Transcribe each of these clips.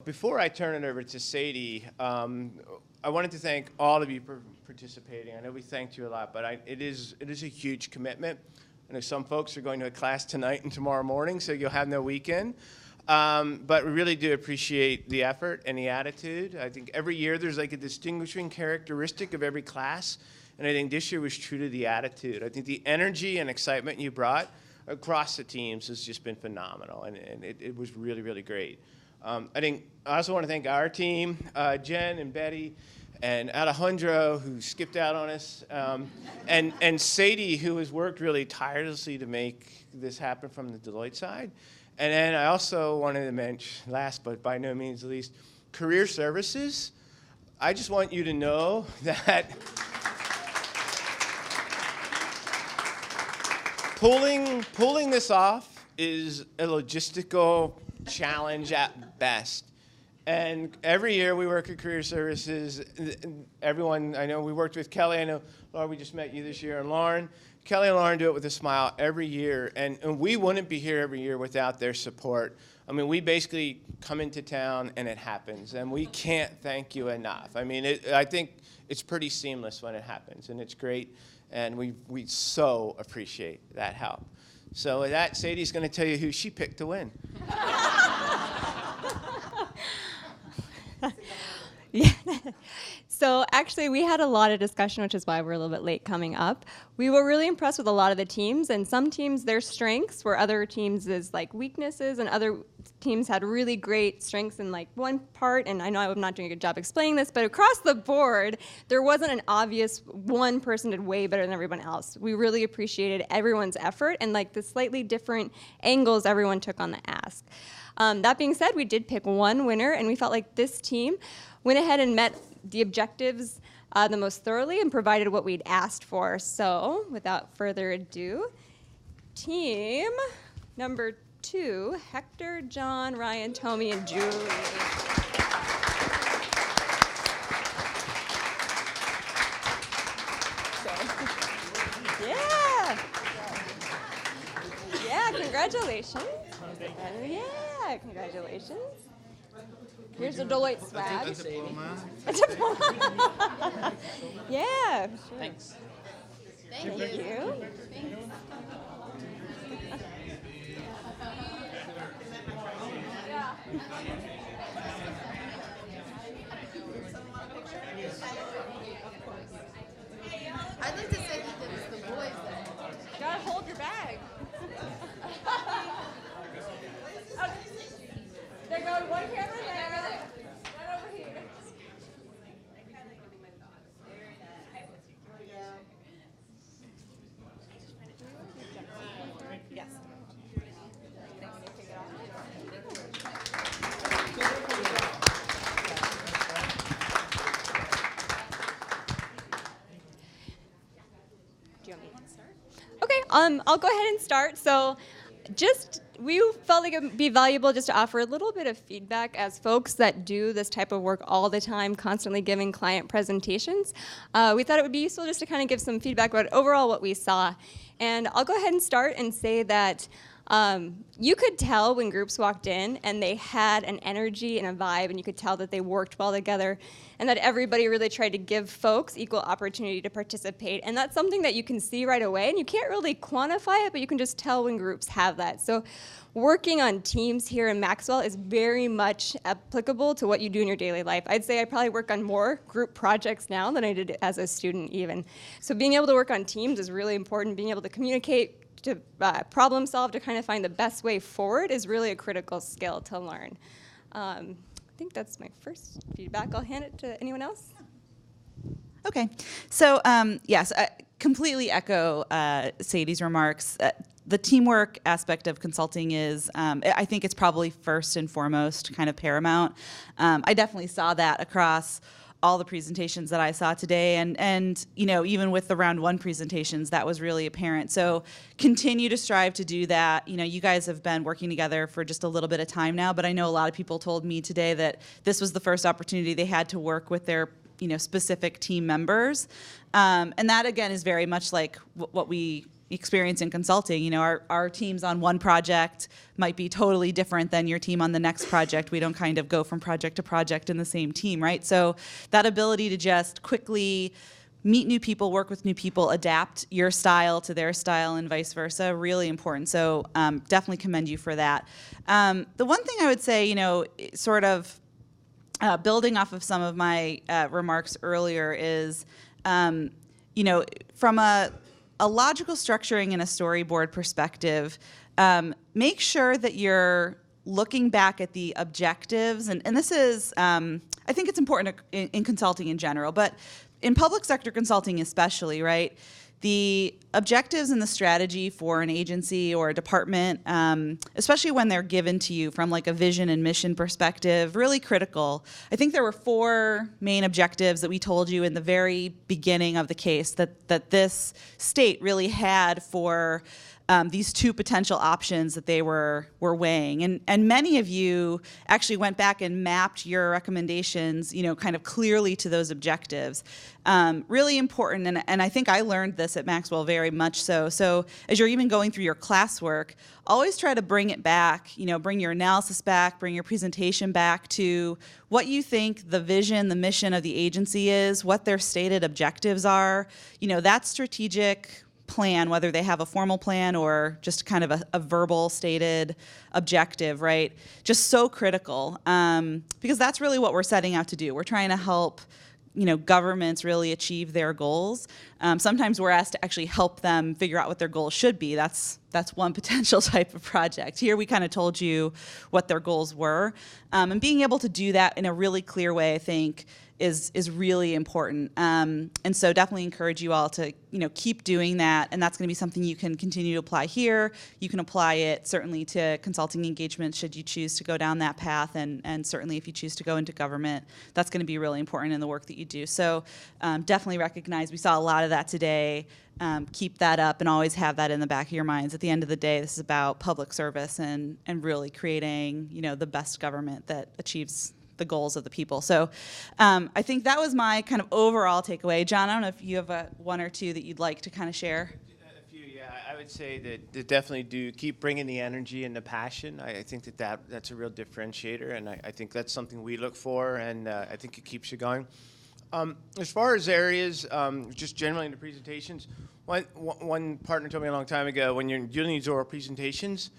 Before I turn it over to Sadie, I wanted to thank all of you for participating. I know we thanked you a lot, but it is a huge commitment. I know some folks are going to a class tonight and tomorrow morning, so you'll have no weekend. But we really do appreciate the effort and the attitude. I think every year there's like a distinguishing characteristic of every class, and I think this year was true to the attitude. I think the energy and excitement you brought across the teams has just been phenomenal, and it was really, really great. I also want to thank our team, Jen and Betty and Alejandro, who skipped out on us, and Sadie, who has worked really tirelessly to make this happen from the Deloitte side. And then I also wanted to mention, last but by no means least, Career Services. I just want you to know that pulling this off is a logistical challenge at best. And every year we work at Career Services, everyone, I know we worked with Kelly, I know, Laura, we just met you this year, and Lauren. Kelly and Lauren do it with a smile every year, and we wouldn't be here every year without their support. I mean, we basically come into town and it happens, and we can't thank you enough. I mean, I think it's pretty seamless when it happens, and it's great, and we so appreciate that help. So with that, Sadie's going to tell you who she picked to win. Yeah. So actually, we had a lot of discussion, which is why we're a little bit late coming up. We were really impressed with a lot of the teams, and some teams, their strengths were other teams' like weaknesses, and other teams had really great strengths in like one part, and I know I'm not doing a good job explaining this, but across the board, there wasn't an obvious one person did way better than everyone else. We really appreciated everyone's effort and like the slightly different angles everyone took on the ask. That being said, we did pick one winner, and we felt like this team went ahead and met the objectives the most thoroughly and provided what we'd asked for. So without further ado, team number 2, Hector, John, Ryan, Tommy, and Julie. Yeah, congratulations. Yeah, congratulations. Here's a Deloitte swag. A diploma. Yeah. Sure. Thanks. Thank you. I'd like to say that it's the boys that Gotta hold your bag. They're going one camera there, one over here. Yes. Do you want me to start? Okay, I'll go ahead and start. So we felt like it would be valuable just to offer a little bit of feedback as folks that do this type of work all the time, constantly giving client presentations. We thought it would be useful just to kind of give some feedback about overall what we saw. And I'll go ahead and start and say that you could tell when groups walked in and they had an energy and a vibe, and you could tell that they worked well together, and that everybody really tried to give folks equal opportunity to participate. And that's something that you can see right away, and you can't really quantify it, but you can just tell when groups have that. So working on teams here in Maxwell is very much applicable to what you do in your daily life. I'd say I probably work on more group projects now than I did as a student even. So being able to work on teams is really important. Being able to communicate, to problem solve, to kind of find the best way forward is really a critical skill to learn. I think that's my first feedback. I'll hand it to anyone else. Okay, so yes, I completely echo Sadie's remarks. The teamwork aspect of consulting is, I think it's probably first and foremost kind of paramount. I definitely saw that across all the presentations that I saw today, and you know, even with the round 1 presentations, that was really apparent. So continue to strive to do that. You know, you guys have been working together for just a little bit of time now, but I know a lot of people told me today that this was the first opportunity they had to work with their, you know, specific team members, and that again is very much like what we experience in consulting. You know, our teams on one project might be totally different than your team on the next project. We don't kind of go from project to project in the same team, right? So that ability to just quickly meet new people, work with new people, adapt your style to their style and vice versa, really important. So definitely commend you for that. The one thing I would say, you know, sort of building off of some of my remarks earlier is, you know, from a logical structuring and a storyboard perspective, make sure that you're looking back at the objectives, and this is, I think it's important in consulting in general, but in public sector consulting especially, right? The objectives and the strategy for an agency or a department, especially when they're given to you from like a vision and mission perspective, really critical. I think there were 4 main objectives that we told you in the very beginning of the case that this state really had for these 2 potential options that they were weighing. And many of you actually went back and mapped your recommendations, you know, kind of clearly to those objectives. Really important, and I think I learned this at Maxwell very much so. So as you're even going through your classwork, always try to bring it back, you know, bring your analysis back, bring your presentation back to what you think the vision, the mission of the agency is, what their stated objectives are. You know, that strategic plan, whether they have a formal plan or just kind of a verbal stated objective, right? Just so critical, because that's really what we're setting out to do. We're trying to help, you know, governments really achieve their goals. Sometimes we're asked to actually help them figure out what their goals should be. That's one potential type of project. Here we kind of told you what their goals were, and being able to do that in a really clear way, I think, is really important. And so definitely encourage you all to, you know, keep doing that, and that's going to be something you can continue to apply here. You can apply it certainly to consulting engagement should you choose to go down that path, and certainly if you choose to go into government, that's going to be really important in the work that you do. So definitely recognize we saw a lot of that today. Keep that up and always have that in the back of your minds. At the end of the day, this is about public service and really creating, you know, the best government that achieves the goals of the people. So I think that was my kind of overall takeaway. John, I don't know if you have 1 or 2 that you'd like to kind of share. A few, yeah. I would say that definitely do keep bringing the energy and the passion. I think that's a real differentiator, and I think that's something we look for, and I think it keeps you going. As far as areas, just generally in the presentations, one partner told me a long time ago, when you're doing these oral presentations,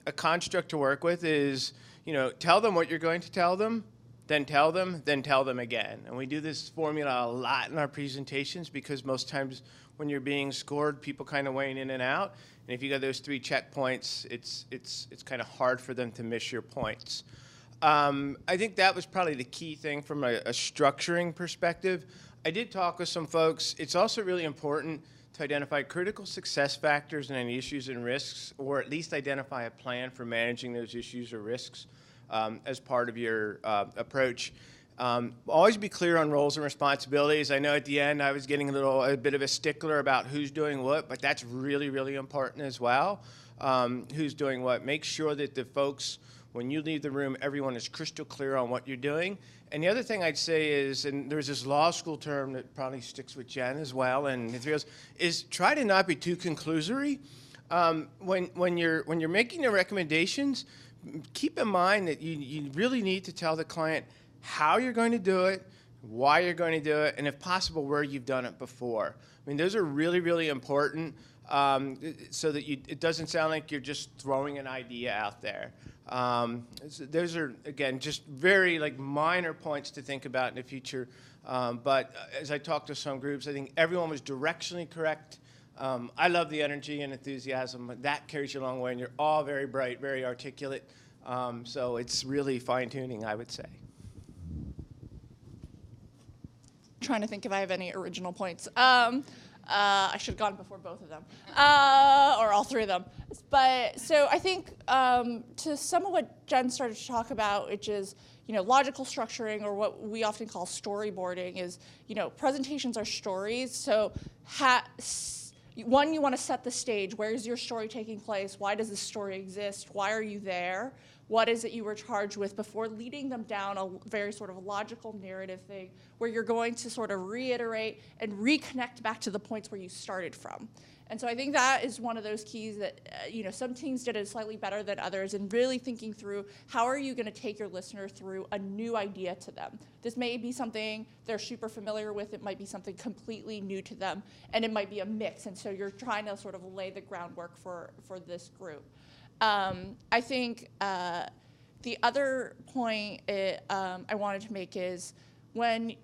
a construct to work with is, you know, tell them what you're going to tell them, then tell them again. And we do this formula a lot in our presentations because most times when you're being scored, people kind of weighing in and out. And if you got those 3 checkpoints, it's kind of hard for them to miss your points. I think that was probably the key thing from a structuring perspective. I did talk with some folks. It's also really important to identify critical success factors and any issues and risks, or at least identify a plan for managing those issues or risks as part of your approach. Always be clear on roles and responsibilities. I know at the end I was getting a bit of a stickler about who's doing what, but that's really, really important as well. Who's doing what. Make sure that the folks, when you leave the room, everyone is crystal clear on what you're doing. And the other thing I'd say is, and there's this law school term that probably sticks with Jen as well, and it feels, is try to not be too conclusory. When you're making the recommendations, keep in mind that you really need to tell the client how you're going to do it, why you're going to do it, and if possible, where you've done it before. I mean, those are really, really important, so that it doesn't sound like you're just throwing an idea out there. Those are, again, just very minor points to think about in the future. But as I talked to some groups, I think everyone was directionally correct. I love the energy and enthusiasm. That carries you a long way, and you're all very bright, very articulate. So it's really fine-tuning, I would say. Trying to think if I have any original points. I should have gone before both of them, or all 3 of them. But so I think to some of what Jen started to talk about, which is logical structuring, or what we often call storyboarding, is presentations are stories. So one, you want to set the stage. Where is your story taking place? Why does this story exist? Why are you there? What is it you were charged with, before leading them down a very sort of logical narrative thing where you're going to sort of reiterate and reconnect back to the points where you started from. And so I think that is one of those keys that, some teams did it slightly better than others, and really thinking through how are you going to take your listener through a new idea to them. This may be something they're super familiar with. It might be something completely new to them, and it might be a mix. And so you're trying to sort of lay the groundwork for this group. I think the other point I wanted to make is when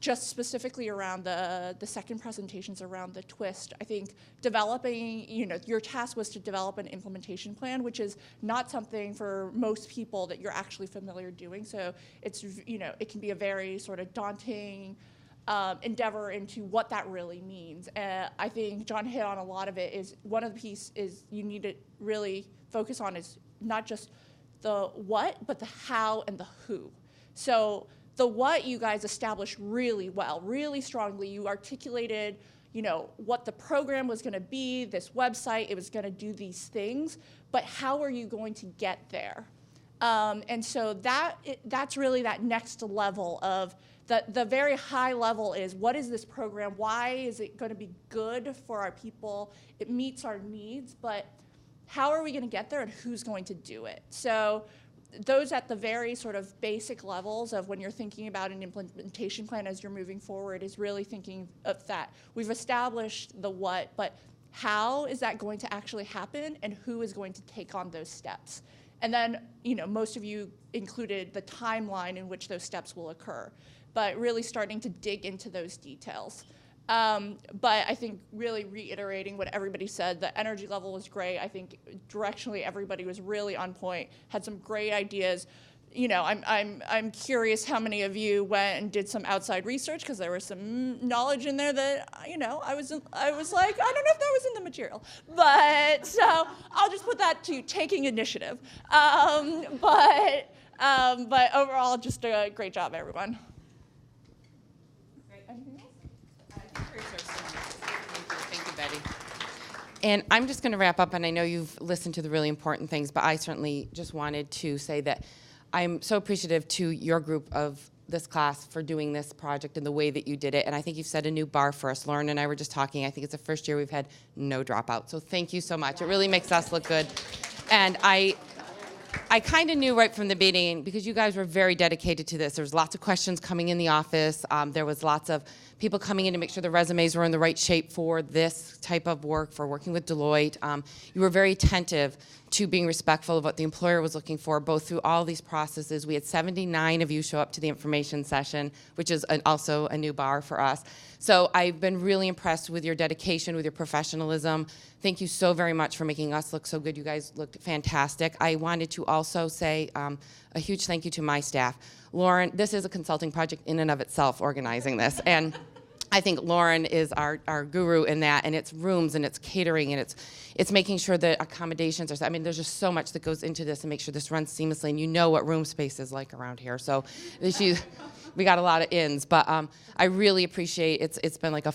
just specifically around the second presentations around the twist, I think developing, your task was to develop an implementation plan, which is not something for most people that you're actually familiar doing. So it's, it can be a very sort of daunting endeavor into what that really means. I think John hit on a lot of it. Is one of the pieces is you need to really focus on is not just the what, but the how and the who. So the what you guys established really well, really strongly. You articulated, what the program was going to be, this website, it was going to do these things, but how are you going to get there? And so that's really that next level of the very high level is what is this program? Why is it going to be good for our people? It meets our needs, but how are we going to get there and who's going to do it? So those at the very sort of basic levels of when you're thinking about an implementation plan as you're moving forward is really thinking of that. We've established the what, but how is that going to actually happen and who is going to take on those steps? And then, most of you included the timeline in which those steps will occur, but really starting to dig into those details. But I think really reiterating what everybody said, the energy level was great. I think directionally everybody was really on point, had some great ideas. I'm curious how many of you went and did some outside research, because there was some knowledge in there that, I was like, I don't know if that was in the material. But so I'll just put that to taking initiative. But overall, just a great job, everyone. Anything else? Thank you, Betty. And I'm just going to wrap up, and I know you've listened to the really important things, but I certainly just wanted to say that I'm so appreciative to your group of this class for doing this project and the way that you did it. And I think you've set a new bar for us. Lauren and I were just talking. I think it's the first year we've had no dropout. So thank you so much. It really makes us look good. And I kind of knew right from the beginning, because you guys were very dedicated to this. There was lots of questions coming in the office. There was lots of people coming in to make sure the resumes were in the right shape for this type of work, for working with Deloitte. You were very attentive to being respectful of what the employer was looking for, both through all these processes. We had 79 of you show up to the information session, which is also a new bar for us. So I've been really impressed with your dedication, with your professionalism. Thank you so very much for making us look so good. You guys looked fantastic. I wanted to also say a huge thank you to my staff. Lauren, this is a consulting project in and of itself, organizing this. And I think Lauren is our guru in that, and it's rooms and it's catering and it's making sure that accommodations are, there's just so much that goes into this and make sure this runs seamlessly, and you know what room space is like around here. So we got a lot of ins, but I really appreciate it's been like a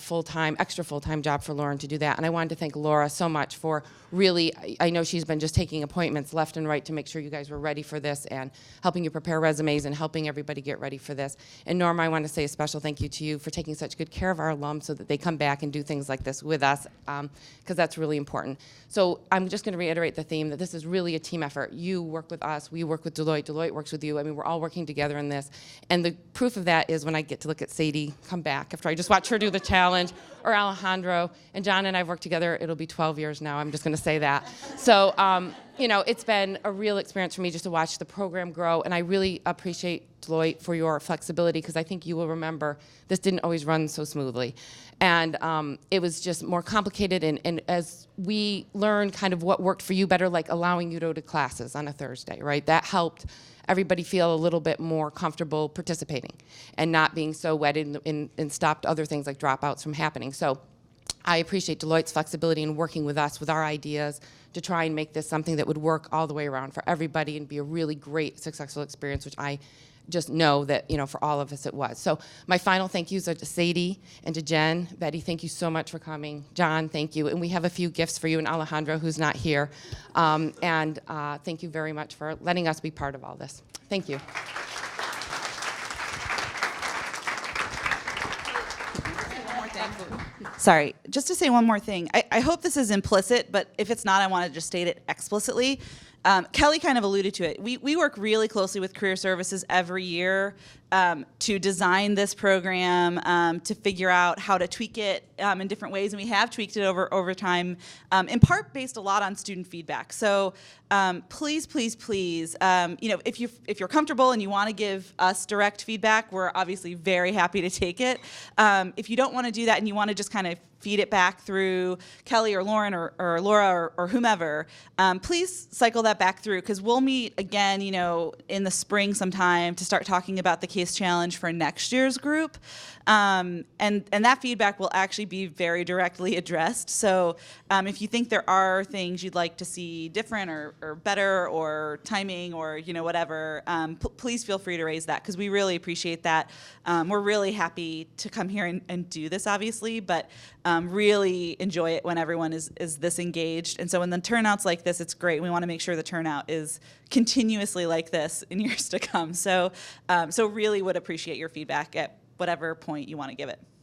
extra full-time job for Lauren to do that. And I wanted to thank Laura so much for really, I know she's been just taking appointments left and right to make sure you guys were ready for this and helping you prepare resumes and helping everybody get ready for this. And Norma, I want to say a special thank you to you for taking such good care of our alums so that they come back and do things like this with us, because that's really important. So I'm just going to reiterate the theme that this is really a team effort. You work with us, we work with Deloitte, Deloitte works with you. We're all working together in this. And the proof of that is when I get to look at Sadie come back after I just watch her do the challenge, or Alejandro. And John and I have worked together, it'll be 12 years now, I'm just going to say that. So, it's been a real experience for me just to watch the program grow, and I really appreciate Deloitte for your flexibility, because I think you will remember this didn't always run so smoothly. And it was just more complicated, and as we learned kind of what worked for you better, like allowing you to go to classes on a Thursday, right? That helped everybody feel a little bit more comfortable participating and not being so wedded and stopped other things like dropouts from happening. So I appreciate Deloitte's flexibility in working with us with our ideas to try and make this something that would work all the way around for everybody and be a really great, successful experience, which I just know that, for all of us it was. So my final thank yous are to Sadie and to Jen. Betty, thank you so much for coming. John, thank you. And we have a few gifts for you, and Alejandro, who's not here. And thank you very much for letting us be part of all this. Thank you. One more Sorry, just to say one more thing. I hope this is implicit, but if it's not, I want to just state it explicitly. Kelly kind of alluded to it. We work really closely with Career Services every year to design this program, to figure out how to tweak it in different ways, and we have tweaked it over time, in part based a lot on student feedback. So please, please, please, if you're comfortable and you want to give us direct feedback, we're obviously very happy to take it. If you don't want to do that and you want to just kind of feed it back through Kelly or Lauren or Laura or whomever, please cycle that back through, because we'll meet again, in the spring sometime to start talking about the case challenge for next year's group. And that feedback will actually be very directly addressed. So if you think there are things you'd like to see different or better or timing or whatever, please feel free to raise that, because we really appreciate that. We're really happy to come here and do this, obviously, but really enjoy it when everyone is this engaged. And so when the turnout's like this, it's great. We want to make sure the turnout is continuously like this in years to come. So really would appreciate your feedback at whatever point you want to give it.